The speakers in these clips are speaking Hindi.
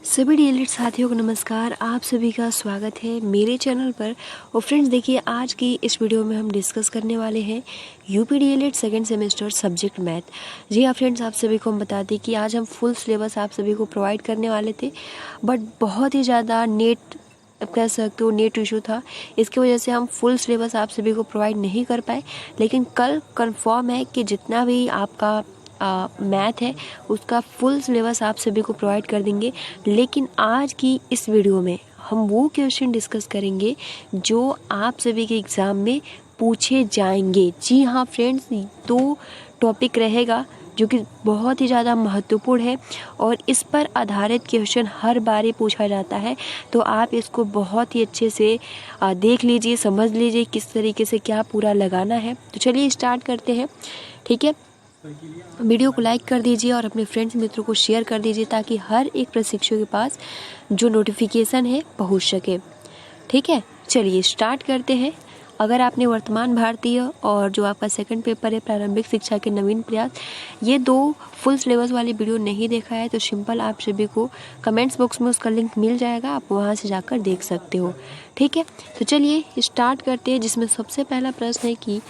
सभी डीएलएड साथियों को नमस्कार। आप सभी का स्वागत है मेरे चैनल पर। और फ्रेंड्स देखिए, आज की इस वीडियो में हम डिस्कस करने वाले हैं UP DElEd second semester subject math. जी हाँ फ्रेंड्स, आप सभी को हम बता दें कि आज हम फुल सिलेबस आप सभी को प्रोवाइड करने वाले थे, बट बहुत ही ज़्यादा नेट कह सकते हो नेट इशू था। इसकी वजह से हम फुल सिलेबस आप सभी को प्रोवाइड नहीं कर पाए, लेकिन कल कंफर्म है कि जितना भी आपका मैथ है उसका फुल सिलेबस आप सभी को प्रोवाइड कर देंगे। लेकिन आज की इस वीडियो में हम वो क्वेश्चन डिस्कस करेंगे जो आप सभी के एग्ज़ाम में पूछे जाएंगे। जी हाँ फ्रेंड्स, दो टॉपिक रहेगा जो कि बहुत ही ज़्यादा महत्वपूर्ण है और इस पर आधारित क्वेश्चन हर बार ही पूछा जाता है। तो आप इसको बहुत ही अच्छे से देख लीजिए, समझ लीजिए किस तरीके से क्या पूरा लगाना है। तो चलिए स्टार्ट करते हैं। ठीक है, वीडियो को लाइक कर दीजिए और अपने फ्रेंड्स मित्रों को शेयर कर दीजिए ताकि हर एक प्रशिक्षु के पास जो नोटिफिकेशन है पहुंच सके। ठीक है, चलिए स्टार्ट करते हैं। अगर आपने वर्तमान भारतीय और जो आपका सेकंड पेपर है प्रारंभिक शिक्षा के नवीन प्रयास, ये दो फुल सिलेबस वाली वीडियो नहीं देखा है तो सिंपल आप सभी को कमेंट्स बॉक्स में उसका लिंक मिल जाएगा, आप वहाँ से जाकर देख सकते हो। ठीक है, तो चलिए स्टार्ट करते हैं, जिसमें सबसे पहला प्रश्न है कि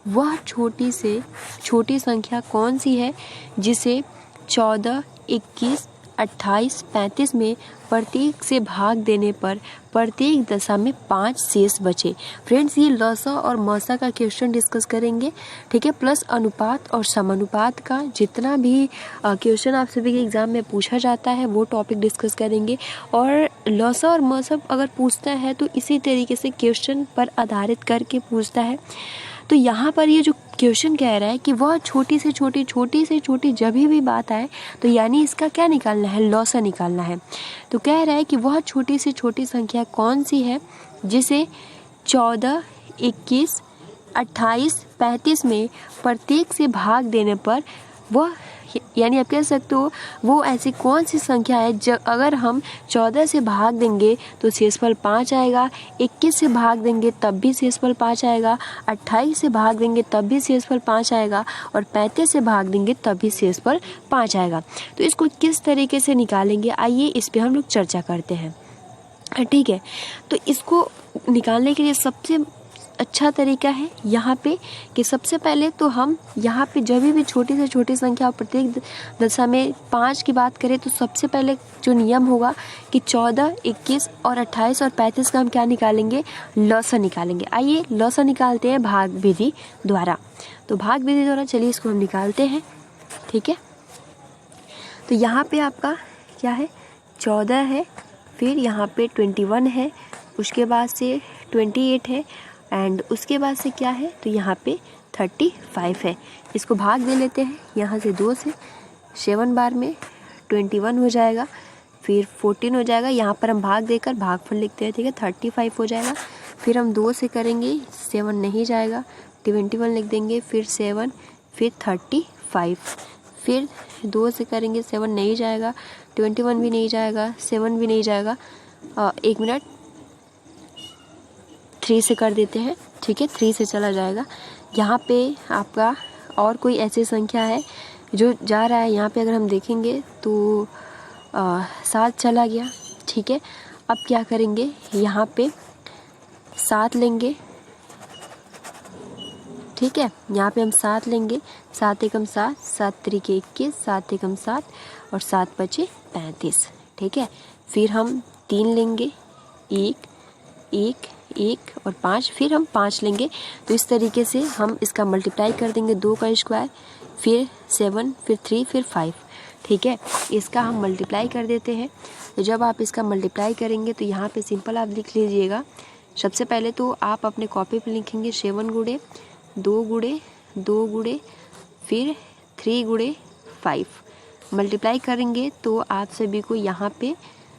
वह छोटी से छोटी संख्या कौन सी है जिसे 14, 21, 28, 35 में प्रत्येक से भाग देने पर प्रत्येक दशा में 5 शेष बचे। फ्रेंड्स, ये लसा और मसा का क्वेश्चन डिस्कस करेंगे। ठीक है, प्लस अनुपात और समानुपात का जितना भी क्वेश्चन आप सभी के एग्जाम में पूछा जाता है वो टॉपिक डिस्कस करेंगे। और लसा और मसा अगर पूछता है तो इसी तरीके से क्वेश्चन पर आधारित करके पूछता है। तो यहाँ पर ये जो क्वेश्चन कह रहा है कि वह छोटी से छोटी जब भी बात आए तो यानी इसका क्या निकालना है, लॉसा निकालना है। तो कह रहा है कि वह छोटी से छोटी संख्या कौन सी है जिसे 14, 21, 28, 35 में प्रत्येक से भाग देने पर वह यानी आप कह सकते हो वो ऐसी कौन सी संख्या है जब अगर हम 14 से भाग देंगे तो शेषफल 5 आएगा, 21 से भाग देंगे तब भी शेषफल 5 आएगा, 28 से भाग देंगे तब भी शेषफल 5 आएगा और 35 से भाग देंगे तब भी शेषफल 5 आएगा। तो इसको किस तरीके से निकालेंगे, आइए इस पर हम लोग चर्चा करते हैं। ठीक है, तो इसको निकालने के लिए सबसे अच्छा तरीका है यहाँ पे कि सबसे पहले तो हम यहाँ पे जब भी छोटी से छोटी संख्या प्रत्येक दशा में 5 की बात करें तो सबसे पहले जो नियम होगा कि 14, 21 और 28 और 35 का हम क्या निकालेंगे, लसा निकालेंगे। आइए लसा निकालते हैं भाग विधि द्वारा। तो भाग विधि द्वारा चलिए इसको हम निकालते हैं। ठीक है, तो यहाँ पे आपका क्या है, 14 है, फिर यहाँ पे 21 है, उसके बाद से 28 है एंड उसके बाद से क्या है, तो यहाँ पे 35 है। इसको भाग दे लेते हैं यहाँ से 2 से, 7 बार में 21 हो जाएगा, फिर 14 हो जाएगा। यहाँ पर हम भाग देकर भागफल लिखते हैं। ठीक है, 35 हो जाएगा। फिर हम 2 से करेंगे, 7 नहीं जाएगा, 21 लिख देंगे, फिर 7, फिर 35, फिर 2 से करेंगे, 7 नहीं जाएगा, 21 भी नहीं जाएगा, 7 भी नहीं जाएगा। 1 मिनट, 3 से कर देते हैं। ठीक है, 3 से चला जाएगा। यहाँ पे आपका और कोई ऐसी संख्या है जो जा रहा है, यहाँ पे अगर हम देखेंगे तो 7 चला गया। ठीक है, अब क्या करेंगे, यहाँ पे 7 लेंगे। ठीक है, यहाँ पे हम 7 लेंगे, 7 एकम 7, 7 त्रिके 21, 7 एकम 7 और 7 बचे 35। ठीक है, फिर हम 3 लेंगे, 1, 1, 1 और 5, फिर हम 5 लेंगे। तो इस तरीके से हम इसका मल्टीप्लाई कर देंगे, 2 का स्क्वायर, फिर 7, फिर 3, फिर 5। ठीक है, इसका हम मल्टीप्लाई कर देते हैं। तो जब आप इसका मल्टीप्लाई करेंगे तो यहाँ पे सिंपल आप लिख लीजिएगा। सबसे पहले तो आप अपने कॉपी पे लिखेंगे 7 गुणे 2 गुणे 2 गुणे फिर 3 गुणे 5। मल्टीप्लाई करेंगे तो आप सभी को यहाँ पे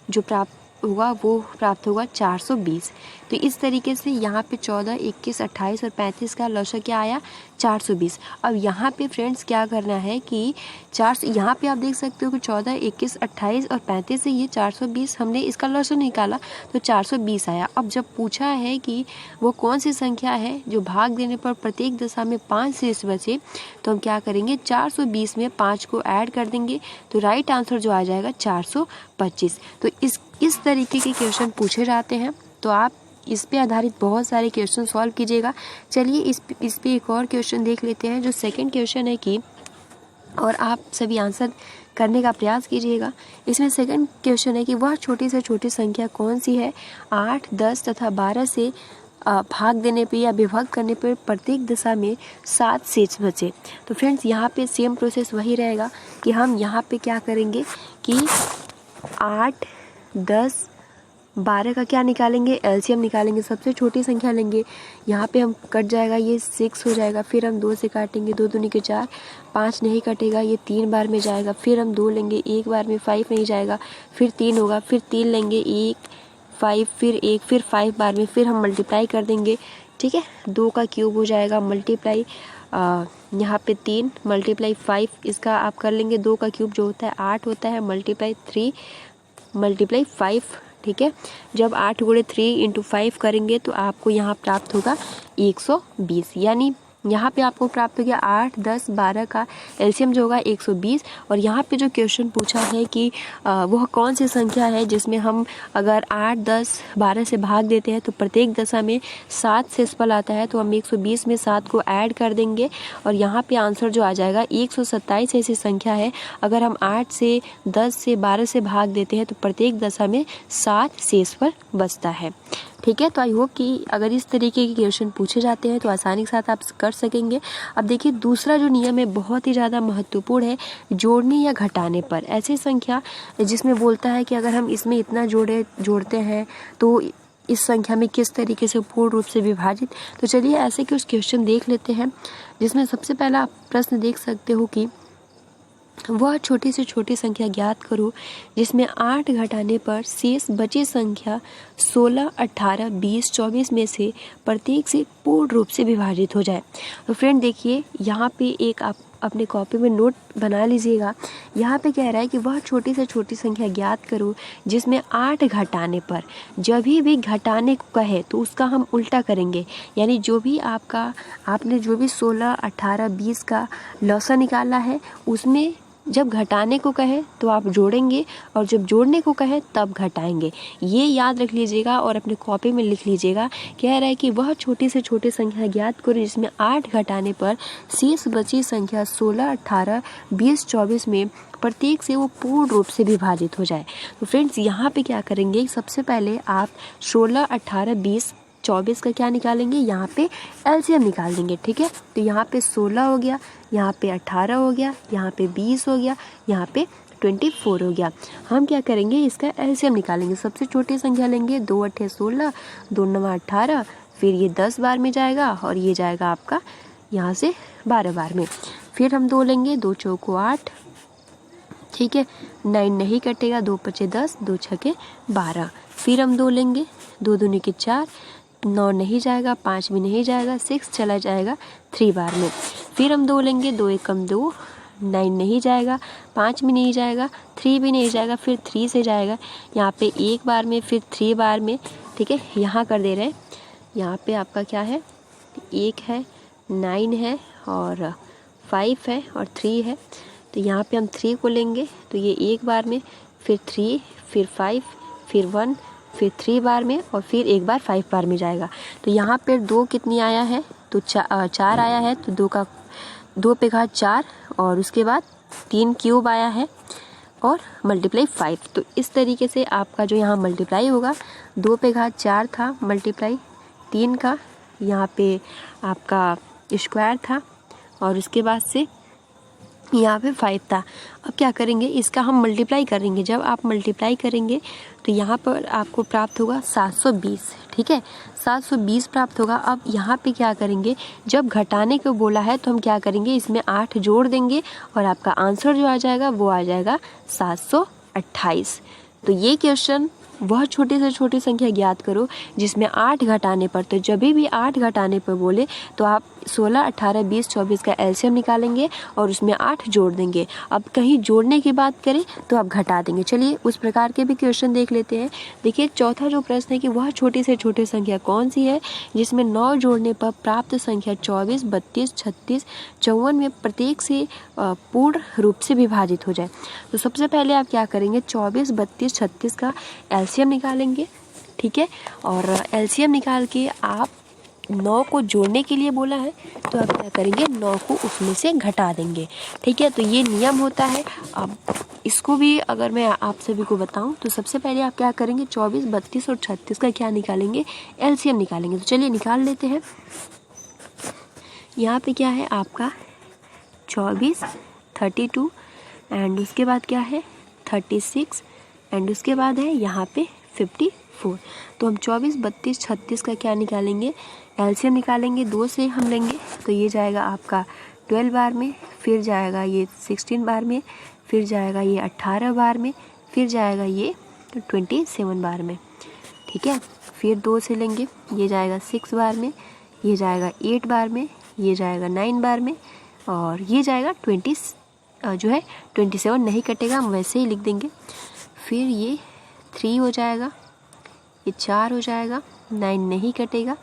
जो प्राप्त होगा वो प्राप्त होगा 420। तो इस तरीके से यहाँ पे 14, 21, 28 और 35 का लॉसा क्या आया, 420। अब यहाँ पे फ्रेंड्स क्या करना है कि यहाँ पे आप देख सकते हो कि 14, 21, 28 और 35 से ये 420 हमने इसका लॉसा निकाला तो 420 आया। अब जब पूछा है कि वो कौन सी संख्या है जो भाग देने पर प्रत्येक दशा में 5 शेष बचे, तो हम क्या करेंगे, 420 में 5 को ऐड कर देंगे तो राइट आंसर जो आ जाएगा 25। तो इस तरीके के क्वेश्चन पूछे जाते हैं, तो आप इस पे आधारित बहुत सारे क्वेश्चन सॉल्व कीजिएगा। चलिए इस पे एक और क्वेश्चन देख लेते हैं, जो सेकंड क्वेश्चन है कि, और आप सभी आंसर करने का प्रयास कीजिएगा। इसमें सेकंड क्वेश्चन है कि वह छोटी से छोटी संख्या कौन सी है 8, 10 तथा 12 से भाग देने पे या विभक्त करने पर प्रत्येक दशा में 7 शेष बचे। तो फ्रेंड्स यहाँ पे सेम प्रोसेस वही रहेगा कि हम यहाँ पे क्या करेंगे कि 8, 10, 12 का क्या निकालेंगे, एलसीएम निकालेंगे, सबसे छोटी संख्या लेंगे। यहाँ पे हम कट जाएगा, ये 6 हो जाएगा, फिर हम 2 से काटेंगे, 2 दूनी के 4, 5 नहीं कटेगा, ये 3 बार में जाएगा, फिर हम 2 लेंगे, 1 बार में 5 नहीं जाएगा, फिर 3 होगा, फिर 3 लेंगे, 1, 5, फिर 1, फिर 5 बार में, फिर हम मल्टीप्लाई कर देंगे। ठीक है, 2 का क्यूब हो जाएगा, मल्टीप्लाई यहाँ पे 3 मल्टीप्लाई 5, इसका आप कर लेंगे, 2 का क्यूब जो होता है 8 होता है, मल्टीप्लाई 3 मल्टीप्लाई 5। ठीक है, जब 8 गुणे 3 इंटू 5 करेंगे तो आपको यहाँ प्राप्त होगा 120। यानी यहाँ पे आपको प्राप्त हो गया 8, 10, 12 का एलसीएम जो होगा 120। और यहाँ पे जो क्वेश्चन पूछा है कि वह कौन सी संख्या है जिसमें हम अगर 8, 10, 12 से भाग देते हैं तो प्रत्येक दशा में 7 शेषफल आता है, तो हम 120 में 7 को ऐड कर देंगे और यहाँ पे आंसर जो आ जाएगा 127 ऐसी संख्या है। अगर हम 8 से 10 से 12 से भाग देते हैं तो प्रत्येक दशा में 7 शेषफल बचता है। ठीक है, तो आई होप कि अगर इस तरीके के क्वेश्चन पूछे जाते हैं तो आसानी के साथ आप कर सकेंगे। अब देखिए दूसरा जो नियम है बहुत ही ज़्यादा महत्वपूर्ण है, जोड़ने या घटाने पर। ऐसी संख्या जिसमें बोलता है कि अगर हम इसमें इतना जोड़ते हैं तो इस संख्या में किस तरीके से पूर्ण रूप से विभाजित। तो चलिए ऐसे कुछ क्वेश्चन देख लेते हैं, जिसमें सबसे पहला प्रश्न देख सकते हो कि वह छोटी से छोटी संख्या ज्ञात करो जिसमें 8 घटाने पर शेष बची संख्या 16, 18, 20, 24 में से प्रत्येक से पूर्ण रूप से विभाजित हो जाए। तो फ्रेंड देखिए यहाँ पे एक आप अपने कॉपी में नोट बना लीजिएगा। यहाँ पे कह रहा है कि वह छोटी से छोटी संख्या ज्ञात करो जिसमें 8 घटाने पर, जब भी घटाने को कहे तो उसका हम उल्टा करेंगे। यानी जो भी आपने जो भी 16, 18, 20 का लौसा निकाला है उसमें जब घटाने को कहे तो आप जोड़ेंगे और जब जोड़ने को कहे तब घटाएंगे। ये याद रख लीजिएगा और अपने कॉपी में लिख लीजिएगा। कह रहा है कि वह छोटी से छोटी संख्या ज्ञात करो जिसमें 8 घटाने पर शेष बची संख्या 16, 18, 20, 24 में प्रत्येक से वो पूर्ण रूप से विभाजित हो जाए। तो फ्रेंड्स यहाँ पे क्या करेंगे, सबसे पहले आप 16, 18, 20, 24 का क्या निकालेंगे, यहाँ पे एलसीएम निकाल देंगे। ठीक है, तो यहाँ पे 16 हो गया, यहाँ पे 18 हो गया, यहाँ पे 20 हो गया, यहाँ पे 24 हो गया। हम क्या करेंगे, इसका एलसीएम निकालेंगे। सबसे छोटी संख्या लेंगे, 2 8 16, 2 9 18, फिर ये 10 बार में जाएगा और ये जाएगा आपका यहाँ से 12 बार में। फिर हम 2 लेंगे, 2 चौको 8, ठीक है, 9 नहीं कटेगा, 2 5 10, 2 6 12। फिर हम 2 लेंगे, 2 दूनी के 4, 9 नहीं जाएगा, 5 भी नहीं जाएगा, 6 चला जाएगा 3 बार में। फिर हम 2 लेंगे, 2 एकम 2, 9 नहीं जाएगा, 5 भी नहीं जाएगा, 3 भी नहीं जाएगा, फिर 3 से जाएगा यहाँ पे 1 बार में, फिर 3 बार में। ठीक है, यहाँ कर दे रहे हैं, यहाँ पे आपका क्या है, 1 है, 9 है और 5 है और 3 है। तो यहाँ पे हम 3 को लेंगे तो ये 1 बार में, फिर 3, फिर 5, फिर 1, फिर 3 बार में और फिर 1 बार 5 बार में जाएगा। तो यहाँ पे 2 कितनी आया है, तो 4 आया है, तो 2 पे घात 4 और उसके बाद 3 क्यूब आया है और मल्टीप्लाई 5। तो इस तरीके से आपका जो यहाँ मल्टीप्लाई होगा, 2 पे घात 4 था, मल्टीप्लाई 3 का यहाँ पे आपका स्क्वायर था और उसके बाद से यहाँ पे 5 था। अब क्या करेंगे, इसका हम मल्टीप्लाई करेंगे। जब आप मल्टीप्लाई करेंगे तो यहाँ पर आपको प्राप्त होगा 720। ठीक है, 720 प्राप्त होगा। अब यहाँ पे क्या करेंगे, जब घटाने को बोला है तो हम क्या करेंगे, इसमें 8 जोड़ देंगे और आपका आंसर जो आ जाएगा वो आ जाएगा 728। तो ये क्वेश्चन वह छोटी से छोटी संख्या ज्ञात करो जिसमें 8 घटाने पर, तो जब भी 8 घटाने पर बोले तो आप 16, 18, 20, 24 का एलसीएम निकालेंगे और उसमें 8 जोड़ देंगे। अब कहीं जोड़ने की बात करें तो आप घटा देंगे। चलिए उस प्रकार के भी क्वेश्चन देख लेते हैं। देखिए चौथा जो प्रश्न है कि वह छोटी से छोटी संख्या कौन सी है जिसमें 9 जोड़ने पर प्राप्त संख्या 24, 32, 36, 54 में प्रत्येक से पूर्ण रूप से विभाजित हो जाए। तो सबसे पहले आप क्या करेंगे, 24, 32, 36 का एलसीएम निकालेंगे। ठीक है, और एलसीएम निकाल के आप 9 को जोड़ने के लिए बोला है तो आप क्या करेंगे, 9 को उसमें से घटा देंगे। ठीक है, तो ये नियम होता है। अब इसको भी अगर मैं आप सभी को बताऊं तो सबसे पहले आप क्या करेंगे, 24, 32 और 36 का क्या निकालेंगे, एलसीएम निकालेंगे। तो चलिए निकाल लेते हैं। यहाँ पे क्या है आपका 24, 32 एंड उसके बाद क्या है 36 एंड उसके बाद है यहाँ पे 54। तो हम 24, 32, 36 का क्या निकालेंगे, एलसीएम निकालेंगे। 2 से हम लेंगे तो ये जाएगा आपका 12 बार में, फिर जाएगा ये 16 बार में, फिर जाएगा ये 18 बार में, फिर जाएगा ये 27 बार में। ठीक है, फिर 2 से लेंगे, ये जाएगा 6 बार में, ये जाएगा 8 बार में, ये जाएगा 9 बार में और ये जाएगा 27 नहीं कटेगा, हम वैसे ही लिख देंगे। फिर ये 3 हो जाएगा, ये 4 हो जाएगा, 9 नहीं कटेगा।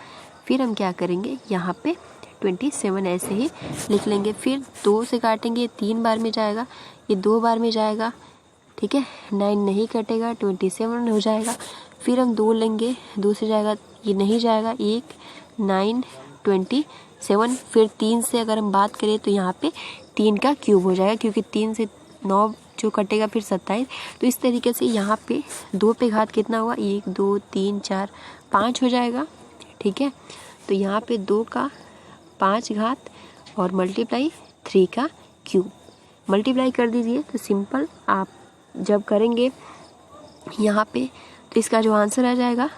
फिर हम क्या करेंगे, यहाँ पे 27 ऐसे ही लिख लेंगे। फिर 2 से काटेंगे, 3 बार में जाएगा, ये 2 बार में जाएगा। ठीक है, 9 नहीं कटेगा, 27 हो जाएगा। फिर हम 2 लेंगे, 2 से जाएगा, ये नहीं जाएगा, 1, 9, 27। फिर 3 से अगर हम बात करें तो यहाँ पे 3 का क्यूब हो जाएगा, क्योंकि 3 से 9 जो कटेगा फिर 27। तो इस तरीके से यहाँ पे 2 पे घात कितना हुआ, 1, 2, 3, 4, 5 हो जाएगा। ठीक है, तो यहाँ पे 2 का 5 घात और मल्टीप्लाई 3 का क्यूब मल्टीप्लाई कर दीजिए। तो सिंपल आप जब करेंगे यहाँ पे तो इसका जो आंसर आ जाएगा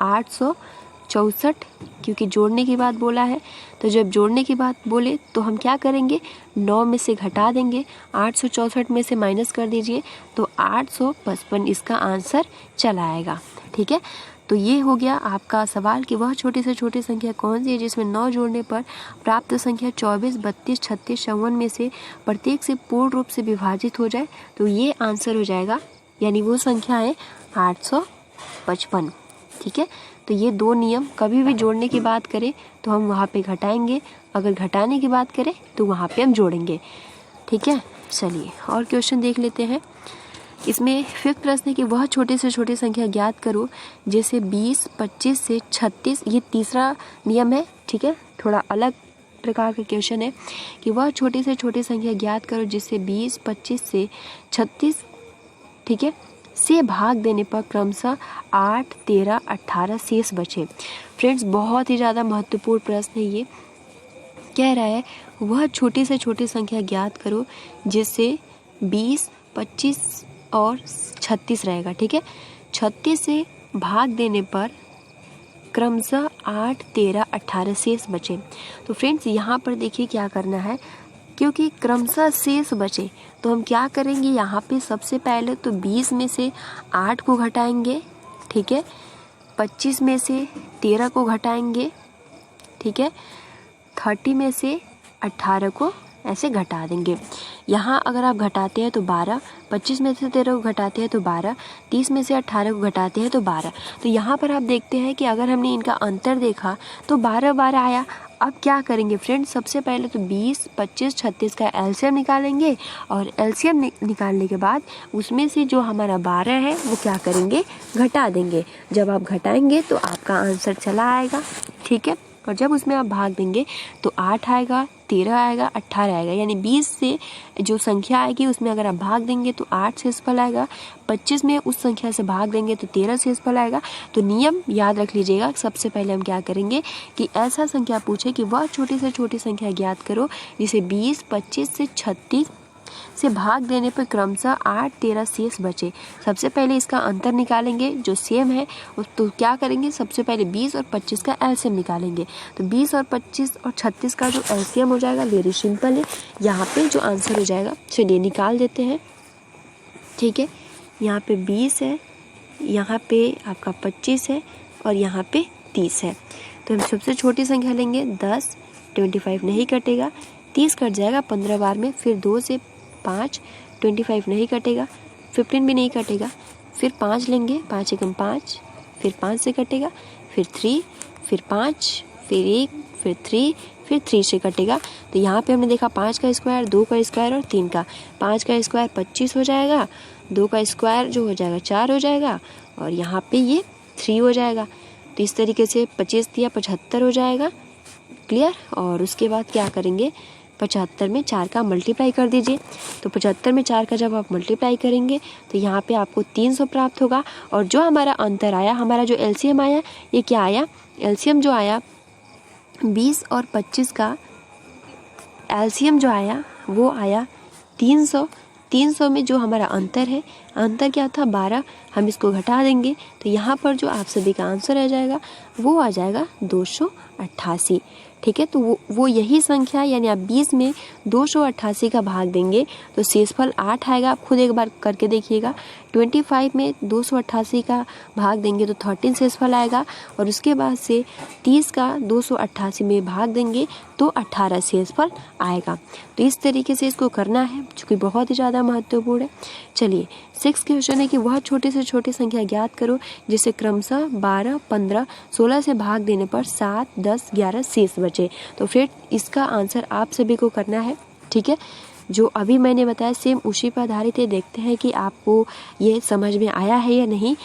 864, क्योंकि जोड़ने की बात बोला है। तो जब जोड़ने की बात बोले तो हम क्या करेंगे, 9 में से घटा देंगे, 864 में से माइनस कर दीजिए तो 855 इसका आंसर चला आएगा। ठीक है, तो ये हो गया आपका सवाल कि वह छोटी से छोटी संख्या कौन सी है जिसमें 9 जोड़ने पर प्राप्त संख्या 24, 32, 36, 54 में से प्रत्येक से पूर्ण रूप से विभाजित हो जाए। तो ये आंसर हो जाएगा, यानी वो संख्या है 855। ठीक है, तो ये 2 नियम, कभी भी जोड़ने की बात करें तो हम वहाँ पे घटाएंगे, अगर घटाने की बात करें तो वहाँ पे हम जोड़ेंगे। ठीक है, चलिए और क्वेश्चन देख लेते हैं। इसमें 5th प्रश्न है कि वह छोटे से छोटी संख्या ज्ञात करो जैसे 20, 25 से 36। ये तीसरा नियम है। ठीक है, थोड़ा अलग प्रकार का क्वेश्चन है कि वह छोटी से छोटी संख्या ज्ञात करो जिससे 20, 25 से 36 ठीक है से भाग देने पर क्रमशः 8, 13, 18 शेष बचे। फ्रेंड्स बहुत ही ज़्यादा महत्वपूर्ण प्रश्न है ये। कह रहा है वह छोटी से छोटी संख्या ज्ञात करो जिससे 20, 25 और 36 रहेगा। ठीक है, 36 से भाग देने पर क्रमशः 8, 13, 18 शेष बचे। तो फ्रेंड्स यहाँ पर देखिए क्या करना है, क्योंकि क्रमशः शेष बचे तो हम क्या करेंगे, यहाँ पे सबसे पहले तो 20 में से 8 को घटाएंगे। ठीक है, 25 में से 13 को घटाएंगे। ठीक है, 30 में से 18 को ऐसे घटा देंगे। यहाँ अगर आप घटाते हैं तो 12, 25 में से 13 को घटाते हैं तो 12, 30 में से 18 को घटाते हैं तो 12। तो यहाँ पर आप देखते हैं कि अगर हमने इनका अंतर देखा तो 12 12 आया। अब क्या करेंगे फ्रेंड्स, सबसे पहले तो 20, 25, 36 का एलसीएम निकालेंगे और एलसीएम निकालने के बाद उसमें से जो हमारा 12 है वो क्या करेंगे, घटा देंगे। जब आप घटाएंगे तो आपका आंसर चला आएगा। ठीक है, और जब उसमें आप भाग देंगे तो 8 आएगा, 13 आएगा, 18 आएगा, यानी 20 से जो संख्या आएगी उसमें अगर आप भाग देंगे तो 8 शेषफल आएगा, 25 में उस संख्या से भाग देंगे तो 13 शेषफल आएगा। तो नियम याद रख लीजिएगा। सबसे पहले हम क्या करेंगे कि ऐसा संख्या पूछे कि वह छोटी से छोटी संख्या ज्ञात करो जिसे 20, 25 से 36 से भाग देने पर क्रमशः 8, 13 शेष बचे। सबसे पहले इसका अंतर निकालेंगे जो सेम है, तो क्या करेंगे, सबसे पहले 20 और 25 का एलसीएम निकालेंगे। तो 20 और 25 और 36 का जो एलसीएम हो जाएगा, वेरी सिंपल है, यहाँ पे जो आंसर हो जाएगा चलिए निकाल देते हैं। ठीक है, यहाँ पे 20 है, यहाँ पे आपका 25 है और यहाँ पे 30 है। तो हम सबसे छोटी संख्या लेंगे 10, 25 नहीं कटेगा, 30 कट जाएगा 15 बार में, फिर 2 से 5, 25 नहीं कटेगा, 15 भी नहीं कटेगा, फिर 5 लेंगे, 5 एकम 5, फिर 5 से कटेगा, फिर 3, फिर 5, फिर 1, फिर 3, फिर 3 से कटेगा। तो यहाँ पे हमने देखा 5 का स्क्वायर, 2 का स्क्वायर और 3 का। 5 का स्क्वायर 25 हो जाएगा, 2 का स्क्वायर जो हो जाएगा 4 हो जाएगा, और यहाँ पे ये 3 हो जाएगा। तो इस तरीके से 25 दिया 75 हो जाएगा। क्लियर। और उसके बाद क्या करेंगे, 75 में 4 का मल्टीप्लाई कर दीजिए। तो 75 में 4 का जब आप मल्टीप्लाई करेंगे तो यहाँ पे आपको 300 प्राप्त होगा। और जो हमारा अंतर आया, हमारा जो एलसीएम आया, ये क्या आया, एलसीएम जो आया 20 और 25 का एलसीएम जो आया वो आया 300। 300 में जो हमारा अंतर है, अंतर क्या था 12, हम इसको घटा देंगे तो यहाँ पर जो आप सभी का आंसर आ जाएगा वो आ जाएगा 288। ठीक है। तो वो यही संख्या, यानी आप 20 में 288 का भाग देंगे तो शेषफल 8 आएगा। आप खुद एक बार करके देखिएगा। 25 में 288 का भाग देंगे तो 13 शेषफल आएगा, और उसके बाद से 30 का 288 में भाग देंगे तो 18 शेषफल आएगा। तो इस तरीके से इसको करना है, जो कि बहुत ही ज़्यादा महत्वपूर्ण है। चलिए 6 क्वेश्चन है कि वह छोटी से छोटी संख्या ज्ञात करो जिसे क्रमशः 12, 15, 16 से भाग देने पर 7, 10, 11 शेष बचे। तो फिर इसका आंसर आप सभी को करना है। ठीक है। जो अभी मैंने बताया सेम उसी पर आधारित है। देखते हैं कि आपको ये समझ में आया है या नहीं।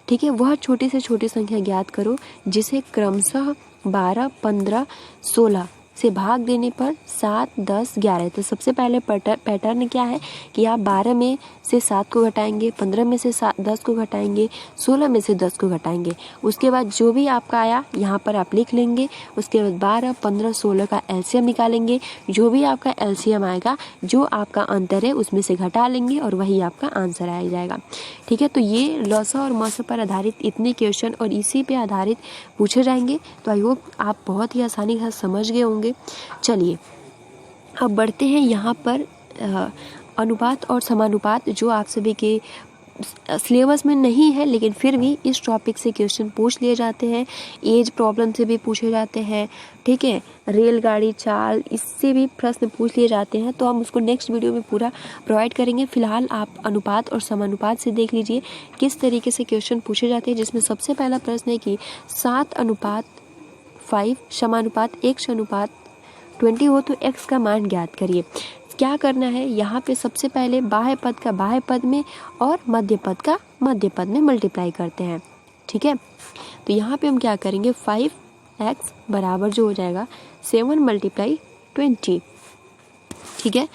ठीक है। वह छोटी से छोटी संख्या ज्ञात करो जिसे क्रमशः 12, 15, 16 से भाग देने पर 7, 10, 11। तो सबसे पहले पैटर्न क्या है कि आप 12 में से 7 को घटाएंगे, 15 में से 10 को घटाएंगे, 16 में से 10 को घटाएंगे। उसके बाद जो भी आपका आया यहाँ पर आप लिख लेंगे। उसके बाद 12, 15, 16 का एलसीएम निकालेंगे। जो भी आपका एलसीएम आएगा, जो आपका अंतर है उसमें से घटा लेंगे और वही आपका आंसर आ जाएगा। ठीक है। तो ये लॉसा और मौसा पर आधारित इतने क्वेश्चन और इसी पे आधारित पूछे जाएंगे। तो आई होप आप बहुत ही आसानी के साथ समझ गए होंगे। चलिए अब बढ़ते हैं यहाँ पर अनुपात और समानुपात, जो आप सभी के सिलेबस में नहीं है लेकिन फिर भी इस टॉपिक से क्वेश्चन पूछ लिए जाते हैं। एज प्रॉब्लम से भी पूछे जाते हैं। ठीक है। रेलगाड़ी चाल, इससे भी प्रश्न पूछ लिए जाते हैं। तो हम उसको नेक्स्ट वीडियो में पूरा प्रोवाइड करेंगे। फिलहाल आप अनुपात और समानुपात से देख लीजिए किस तरीके से क्वेश्चन पूछे जाते हैं, जिसमें सबसे पहला प्रश्न है कि 7:5 समानुपात x:20 हो तो x का मान ज्ञात करिए। क्या करना है, यहाँ पे सबसे पहले बाह्य पद का बाह्य पद में और मध्य पद का मध्य पद में मल्टीप्लाई करते हैं। ठीक है। तो यहाँ पे हम क्या करेंगे, 5x बराबर जो हो जाएगा 7 × 20। ठीक है।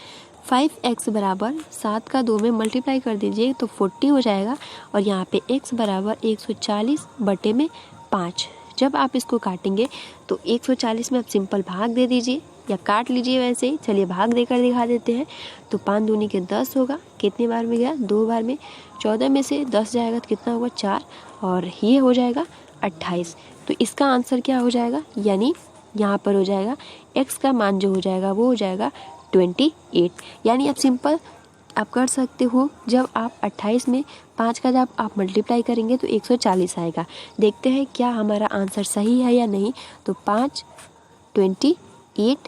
5x बराबर 7 का 2 में मल्टीप्लाई कर दीजिए तो 40 हो जाएगा, और यहाँ पे x बराबर 140/5। जब आप इसको काटेंगे तो 140 में आप सिंपल भाग दे दीजिए या काट लीजिए वैसे ही। चलिए भाग देकर दिखा देते हैं। तो 5 दूनी के 10 होगा। कितने बार में गया, 2 बार में। 14 में से 10 जाएगा तो कितना होगा, 4, और ये हो जाएगा 28। तो इसका आंसर क्या हो जाएगा, यानी यहाँ पर हो जाएगा x का मान जो हो जाएगा वो हो जाएगा 28। यानी आप सिंपल आप कर सकते हो, जब आप 28 में 5 का जब आप मल्टीप्लाई करेंगे तो 140 आएगा। देखते हैं क्या हमारा आंसर सही है या नहीं। तो 5 28,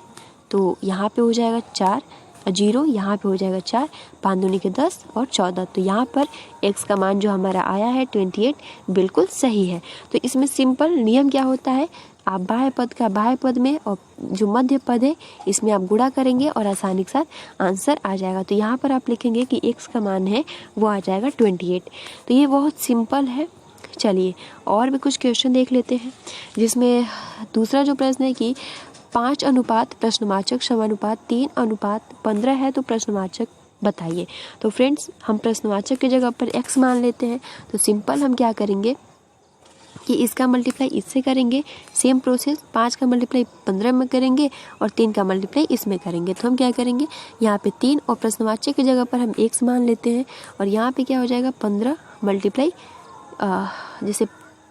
तो यहाँ पे हो जाएगा 4 0, यहाँ पे हो जाएगा 4, 5 दूनी के 10 और 14। तो यहाँ पर x का मान जो हमारा आया है 28 बिल्कुल सही है। तो इसमें सिंपल नियम क्या होता है, आप बाह्य पद का बाह्य पद में और जो मध्य पद है इसमें आप गुणा करेंगे और आसानी के साथ आंसर आ जाएगा। तो यहाँ पर आप लिखेंगे कि x का मान है वो आ जाएगा 28। तो ये बहुत सिंपल है। चलिए और भी कुछ क्वेश्चन देख लेते हैं, जिसमें दूसरा जो प्रश्न है कि 5 अनुपात प्रश्नवाचक समानुपात 3:15 है तो प्रश्नवाचक बताइए। तो फ्रेंड्स हम प्रश्नवाचक की जगह पर x मान लेते हैं। तो सिंपल हम क्या करेंगे कि इसका मल्टीप्लाई इससे करेंगे। सेम प्रोसेस, 5 का मल्टीप्लाई 15 में करेंगे और 3 का मल्टीप्लाई इसमें करेंगे। तो हम क्या करेंगे, यहाँ पे 3 और प्रश्नवाचक की जगह पर हम x मान लेते हैं, और यहाँ पे क्या हो जाएगा 15 मल्टीप्लाई जैसे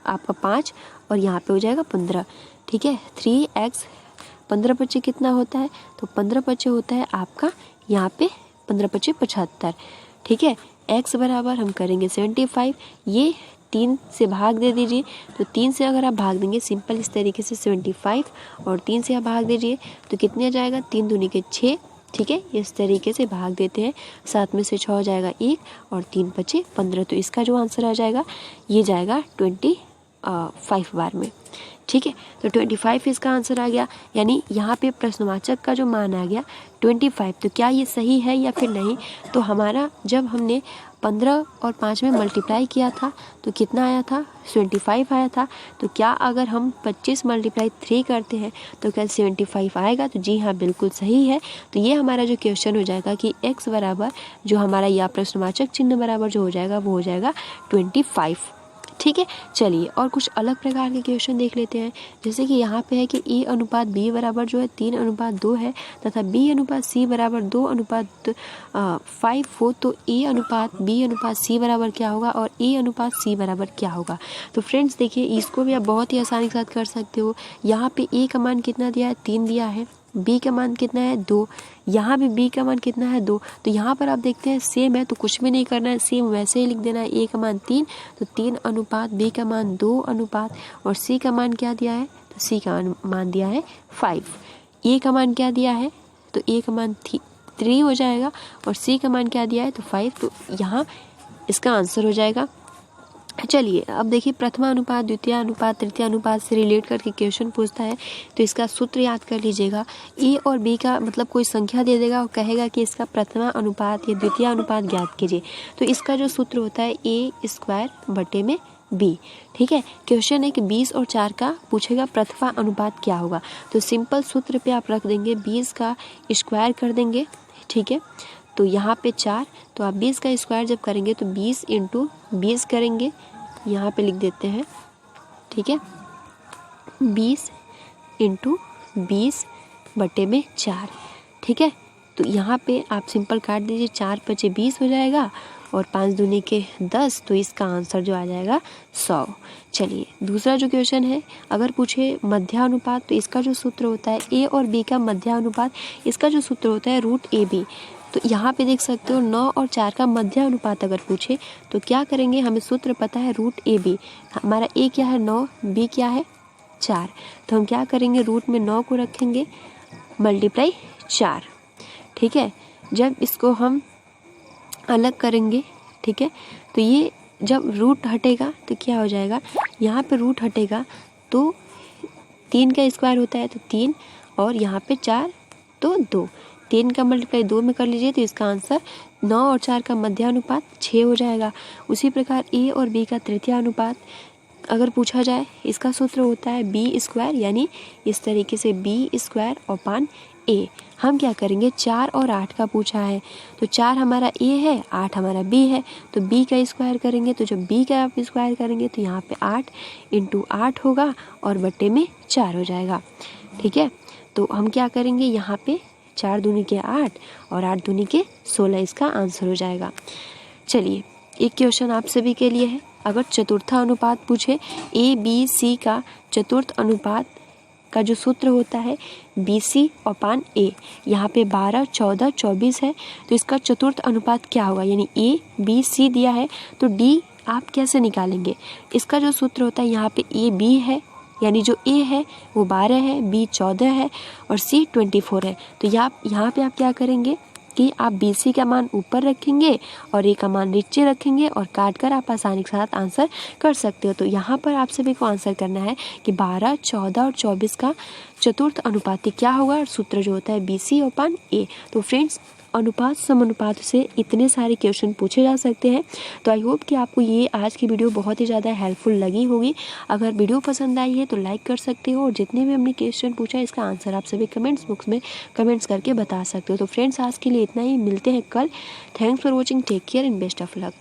आपका 5 और यहाँ पे हो जाएगा 15। ठीक है। 3x 15×5 कितना होता है, तो 15×5 होता है आपका यहाँ पे 15×5 75। ठीक है। x बराबर हम करेंगे 75, ये 3 से भाग दे दीजिए। तो 3 से अगर आप भाग देंगे सिंपल इस तरीके से 75 और 3 से आप भाग दीजिए तो कितने आ जाएगा, 3 दूनी के 6। ठीक है, इस तरीके से भाग देते हैं। 7 में से 6 हो जाएगा 1 और 3 बचे 15। तो इसका जो आंसर आ जाएगा ये जाएगा 25 बार में। ठीक है, तो 25 इसका आंसर आ गया। यानी यहाँ पे प्रश्नवाचक का जो मान आ गया 25। तो क्या ये सही है या फिर नहीं? तो हमारा जब हमने 15 और 5 में मल्टीप्लाई किया था तो कितना आया था, 75 आया था। तो क्या अगर हम 25 × 3 करते हैं तो क्या 75 आएगा? तो जी हाँ, बिल्कुल सही है। तो ये हमारा जो क्वेश्चन हो जाएगा कि x बराबर जो हमारा या प्रश्नवाचक चिन्ह बराबर जो हो जाएगा वो हो जाएगा 25। ठीक है, चलिए और कुछ अलग प्रकार के क्वेश्चन देख लेते हैं। जैसे कि यहाँ पे है कि A/B बराबर जो है 3/2 है तथा B/C बराबर 2/5 हो, तो A/B/C बराबर क्या होगा और A/C बराबर क्या होगा? तो फ्रेंड्स देखिए, इसको भी आप बहुत ही आसानी के साथ कर सकते हो। यहाँ पे A का मान कितना दिया है, 3 दिया है। B का मान कितना है, 2। यहाँ भी B का मान कितना है, 2। तो यहाँ पर आप देखते हैं सेम है तो कुछ भी नहीं करना है, सेम वैसे ही लिख देना है। A का मान 3 तो 3 B का मान 2 और C का मान क्या दिया है, तो C का मान दिया है 5। A का मान क्या दिया है, तो A का मान 3 हो जाएगा और C का मान क्या दिया है, तो 5। तो यहाँ इसका आंसर हो जाएगा। चलिए अब देखिए, प्रथमा अनुपात, द्वितीय अनुपात, तृतीय अनुपात से रिलेट करके क्वेश्चन पूछता है तो इसका सूत्र याद कर लीजिएगा। ए और बी का मतलब कोई संख्या दे देगा और कहेगा कि इसका प्रथमा अनुपात या द्वितीय अनुपात ज्ञात कीजिए। तो इसका जो सूत्र होता है A² B। ठीक है, क्वेश्चन है कि 20 और 4 का पूछेगा प्रथमा अनुपात क्या होगा। तो सिंपल सूत्र पे आप रख देंगे 20 का स्क्वायर कर देंगे। ठीक है, तो यहाँ पे 4, तो आप 20 का स्क्वायर जब करेंगे तो 20 × 20 करेंगे, यहाँ पे लिख देते हैं। ठीक है, 20 × 20/4। ठीक है, तो यहाँ पे आप सिंपल काट दीजिए, 4 × 5 = 20 हो जाएगा और 5 दूनी के 10। तो इसका आंसर जो आ जाएगा 100। चलिए दूसरा जो क्वेश्चन है, अगर पूछे मध्यानुपात तो इसका जो सूत्र होता है A और B का मध्यानुपात, इसका जो सूत्र होता है √AB। तो यहाँ पे देख सकते हो 9 और 4 का मध्यानुपात अगर पूछे तो क्या करेंगे, हमें सूत्र पता है √AB। हमारा A क्या है, 9, B क्या है, 4। तो हम क्या करेंगे, रूट में 9 को रखेंगे × 4। ठीक है, जब इसको हम अलग करेंगे, ठीक है, तो ये जब रूट हटेगा तो क्या हो जाएगा, यहाँ पे रूट हटेगा तो 3 का स्क्वायर होता है तो 3 और यहाँ पे 4 तो 2। 3 का मल्टीप्लाई 2 में कर लीजिए तो इसका आंसर 9 और 4 का मध्यानुपात 6 हो जाएगा। उसी प्रकार A और B का तृतीय अनुपात अगर पूछा जाए, इसका सूत्र होता है B², यानी इस तरीके से B² A। हम क्या करेंगे, 4 और 8 का पूछा है तो 4 हमारा A है, 8 हमारा B है, तो B का स्क्वायर करेंगे। तो जब B का आप स्क्वायर करेंगे तो यहाँ पे 8 × 8 होगा और बट्टे में 4 हो जाएगा। ठीक है, तो हम क्या करेंगे, यहाँ पे 4 दूनी के 8 और 8 दूनी के 16, इसका आंसर हो जाएगा। चलिए एक क्वेश्चन आप सभी के लिए है, अगर चतुर्था अनुपात पूछे ABC का चतुर्थ अनुपात का जो सूत्र होता है BC/A। यहाँ पे 12, 14, 24 है तो इसका चतुर्थ अनुपात क्या होगा, यानी ABC दिया है तो D आप कैसे निकालेंगे। इसका जो सूत्र होता है, यहाँ पे AB है, यानी जो A है वो 12 है, B 14 है और C 24 है। तो यहाँ पे आप क्या करेंगे कि आप BC का मान ऊपर रखेंगे और A का मान नीचे रखेंगे और काट कर आप आसानी के साथ आंसर कर सकते हो। तो यहाँ पर आप सभी को आंसर करना है कि 12, 14 और 24 का चतुर्थ अनुपात क्या होगा और सूत्र जो होता है BC/A। तो फ्रेंड्स, अनुपात समानुपात से इतने सारे क्वेश्चन पूछे जा सकते हैं। तो आई होप कि आपको ये आज की वीडियो बहुत ही ज़्यादा हेल्पफुल लगी होगी। अगर वीडियो पसंद आई है तो लाइक कर सकते हो और जितने भी हमने क्वेश्चन पूछा है इसका आंसर आप सभी कमेंट्स बॉक्स में कमेंट्स करके बता सकते हो। तो फ्रेंड्स, आज के लिए इतना ही, मिलते हैं कल। Thanks for watching, take care and best of luck.